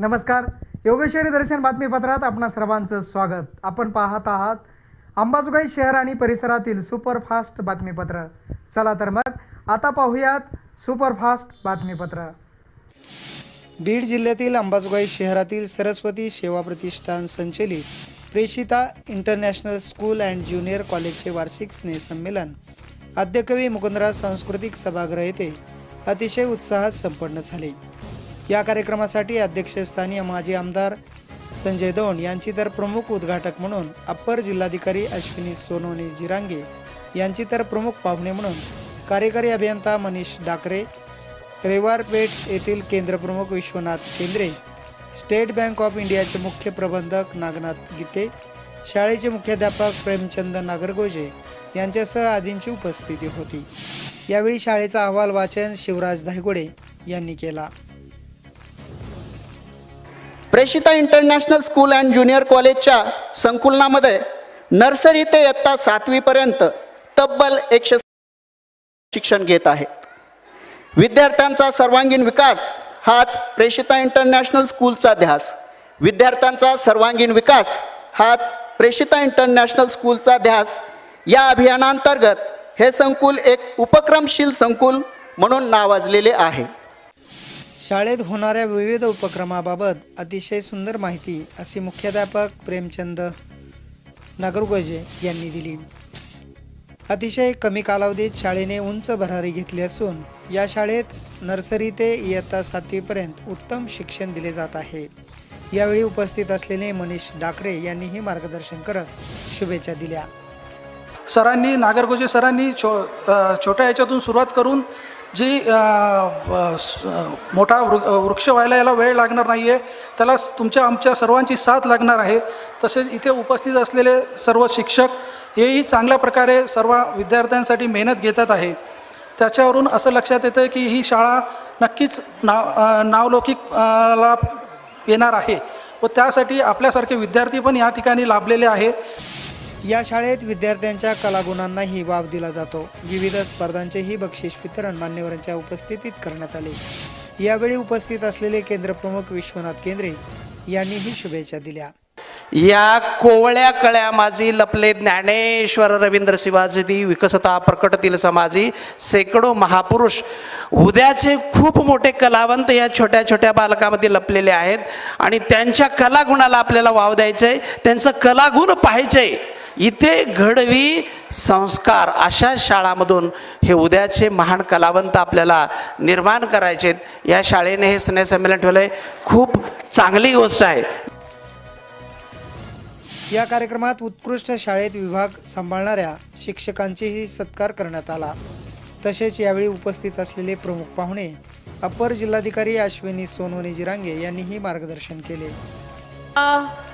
नमस्कार. योगेश्वरी दर्शन बातमीपत्रात आपणा सर्वांचं स्वागत. आपण पाहत आहात अंबाजोगाई शहर आणि परिसरातील सुपरफास्ट बातमीपत्र. चला तर मग आता पाहूयात सुपरफास्ट बातमीपत्र. बीड जिल्ह्यातील अंबाजोगाई शहरातील सरस्वती सेवा प्रतिष्ठान संचलित प्रेषिता इंटरनॅशनल स्कूल अँड ज्युनियर कॉलेजचे वार्षिक स्नेहसंमेलन आद्यकवी मुकुंदराज सांस्कृतिक सभागृह येथे अतिशय उत्साहात संपन्न झाले. या कार्यक्रमासाठी अध्यक्षस्थानी माजी आमदार संजय दौंड यांची तर प्रमुख उद्घाटक म्हणून अप्पर जिल्हाधिकारी अश्विनी सोनवणे जिरांगे यांची तर प्रमुख पाहुणे म्हणून कार्यकारी अभियंता मनीष डाकरे, रेवारपेठ येथील केंद्रप्रमुख विश्वनाथ केंद्रे, स्टेट बँक ऑफ इंडियाचे मुख्य प्रबंधक नागनाथ गीते, शाळेचे मुख्याध्यापक प्रेमचंद नागरगोजे यांच्यासह आदींची उपस्थिती होती. यावेळी शाळेचा अहवाल वाचन शिवराज धायगुडे यांनी केला. प्रेषिता इंटरनॅशनल स्कूल अँड ज्युनियर कॉलेजच्या संकुलनामध्ये नर्सरी ते इयत्ता 7वी पर्यंत तब्बल 100 शिक्षण घेत आहेत. विद्यार्थ्यांचा सर्वांगीण विकास हाच प्रेषिता इंटरनॅशनल स्कूलचा ध्यास. विद्यार्थ्यांचा सर्वांगीण विकास हाच प्रेषिता इंटरनॅशनल स्कूलचा ध्यास. या अभियानांतर्गत हे संकुल एक उपक्रमशील संकुल म्हणून नावाजलेले आहे. शाळेत होणाऱ्या विविध उपक्रमाबाबत अतिशय सुंदर माहिती अशी मुख्याध्यापक प्रेमचंद नागरगोजे यांनी दिली. अतिशय कमी कालावधीत शाळेने उंच भरारी घेतली असून या शाळेत नर्सरी ते इयत्ता 7वी पर्यंत उत्तम शिक्षण दिले जात आहे. यावेळी उपस्थित असलेले मनीष डाकरे यांनीही मार्गदर्शन करत शुभेच्छा दिल्या. सरांनी नागरगोजे सरांनी छोट्या याच्यातून सुरुवात करून जी मोठा वृक्ष व्हायला याला वेळ लागणार नाही आहे, त्याला आमच्या सर्वांची साथ लागणार आहे. तसेच इथे उपस्थित असलेले सर्व शिक्षक हेही चांगल्या प्रकारे सर्व विद्यार्थ्यांसाठी मेहनत घेतात आहे. त्याच्यावरून असं लक्षात येतं की ही शाळा नक्कीच नावलौकिकला येणार आहे व त्यासाठी आपल्यासारखे विद्यार्थी पण या ठिकाणी लाभलेले आहे. या शाळेत विद्यार्थ्यांच्या कलागुणांनाही वाव दिला जातो. विविध स्पर्धांचेही बक्षीस वितरण मान्यवरांच्या उपस्थितीत करण्यात आले. यावेळी उपस्थित असलेले केंद्रप्रमुख विश्वनाथ केंद्रे यांनीही शुभेच्छा दिल्या. या कोवळ्या कळ्या माझी लपले ज्ञानेश्वर रवींद्र शिवाजी विकसता प्रकटतील समाजी शेकडो महापुरुष उद्याचे खूप मोठे कलावंत या छोट्या छोट्या बालकामध्ये लपलेले आहेत आणि त्यांच्या कलागुणाला आपल्याला वाव द्यायचे, त्यांचं कलागुण पाहायचे. इथे घडवी संस्कार अशा शाळांमधून हे उद्याचे महान कलावंत आपल्याला निर्माण करायचे. या शाळेने हे स्नेहसंमेलन ठेवलंय, खूप चांगली गोष्ट आहे. या कार्यक्रमात उत्कृष्ट शाळेत विभाग सांभाळणाऱ्या शिक्षकांचेही सत्कार करण्यात आला. तसेच यावेळी उपस्थित असलेले प्रमुख पाहुणे अप्पर जिल्हाधिकारी अश्विनी सोनवणे जिरांगे यांनीही मार्गदर्शन केले.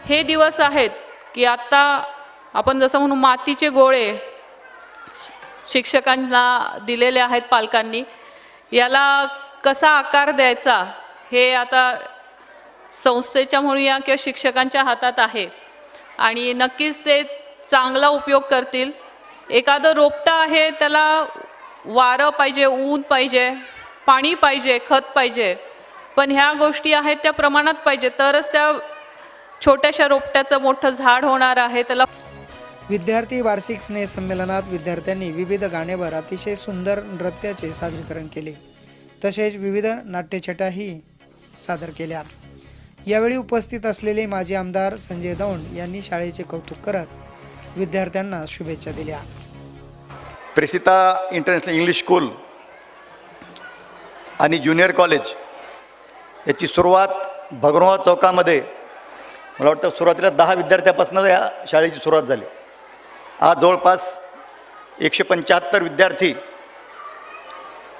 हे दिवस आहेत की आता आपण जसं म्हणू मातीचे गोळे शिक्षकांना दिलेले आहेत पालकांनी, याला कसा आकार द्यायचा हे आता संस्थेच्या म्हणूया किंवा शिक्षकांच्या हातात आहे आणि नक्कीच ते चांगला उपयोग करतील. एखादं रोपटं आहे, त्याला वारं पाहिजे, ऊन पाहिजे, पाणी पाहिजे, खत पाहिजे, पण ह्या गोष्टी आहेत त्या प्रमाणात पाहिजे, तरच त्या छोट्याशा रोपट्याचं मोठं झाड होणार आहे. त्याला विद्यार्थी वार्षिक स्नेहसंमेलनात विद्यार्थ्यांनी विविध गाण्यावर अतिशय सुंदर नृत्याचे सादरीकरण केले. तसेच विविध नाट्यछटाही सादर केल्या. यावेळी उपस्थित असलेले माजी आमदार संजय दौंड यांनी शाळेचे कौतुक करत विद्यार्थ्यांना शुभेच्छा दिल्या. प्रेषिता इंटरनॅशनल इंग्लिश स्कूल आणि ज्युनियर कॉलेज याची सुरुवात भगरोहा चौकामध्ये, मला वाटतं सुरुवातीला 10 विद्यार्थ्यापासून या शाळेची सुरुवात झाली. आज जवळपास 175 विद्यार्थी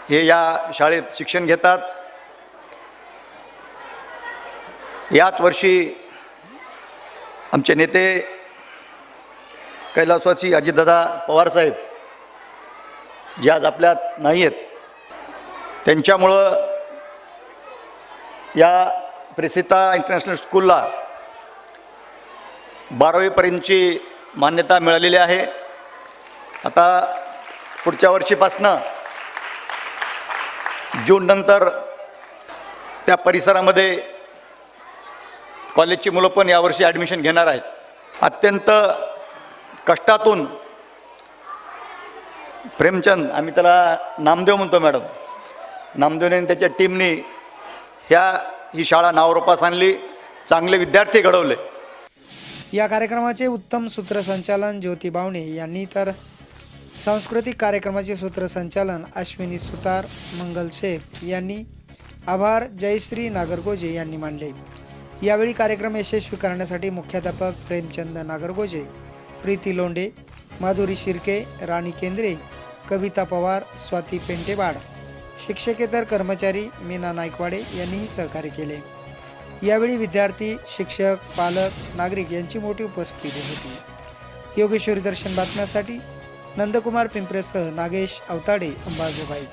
हे या शाळेत शिक्षण घेतात. याच वर्षी आमचे नेते कैलासवासी अजितदादा पवारसाहेब जे आज आपल्यात नाही आहेत, त्यांच्यामुळं या प्रेषिता इंटरनॅशनल स्कूलला 12वीपर्यंतची मान्यता मिळालेली आहे. आता पुढच्या वर्षीपासनं जून नंतर त्या परिसरामध्ये कॉलेजची मुलं पण यावर्षी ॲडमिशन घेणार आहेत. अत्यंत कष्टातून प्रेमचंद, आम्ही त्याला नामदेव म्हणतो मॅडम, नामदेवने आणि त्याच्या टीमने ही शाळा नावारूपास आणली, चांगले विद्यार्थी घडवले. या कार्यक्रमाचे उत्तम सूत्रसंचालन ज्योती बावणे यांनी, तर सांस्कृतिक कार्यक्रमाचे सूत्रसंचालन अश्विनी सुतार, मंगल शेख यांनी, आभार जयश्री नागरगोजे यांनी मानले. यावेळी कार्यक्रम यशस्वी करण्यासाठी मुख्याध्यापक प्रेमचंद नागरगोजे, प्रीती लोंढे, माधुरी शिर्के, राणी केंद्रे, कविता पवार, स्वाती पेंटेवाड, शिक्षकेतर कर्मचारी मीना नायकवाडे यांनीही सहकार्य केले. यावेळी विद्यार्थी, शिक्षक, पालक, नागरिक यांची मोठी उपस्थिती होती. योगेश्वरी दर्शन बातम्यासाठी नंदकुमार पिंपरेसह नागेश अवताडे, अंबाजोगाई.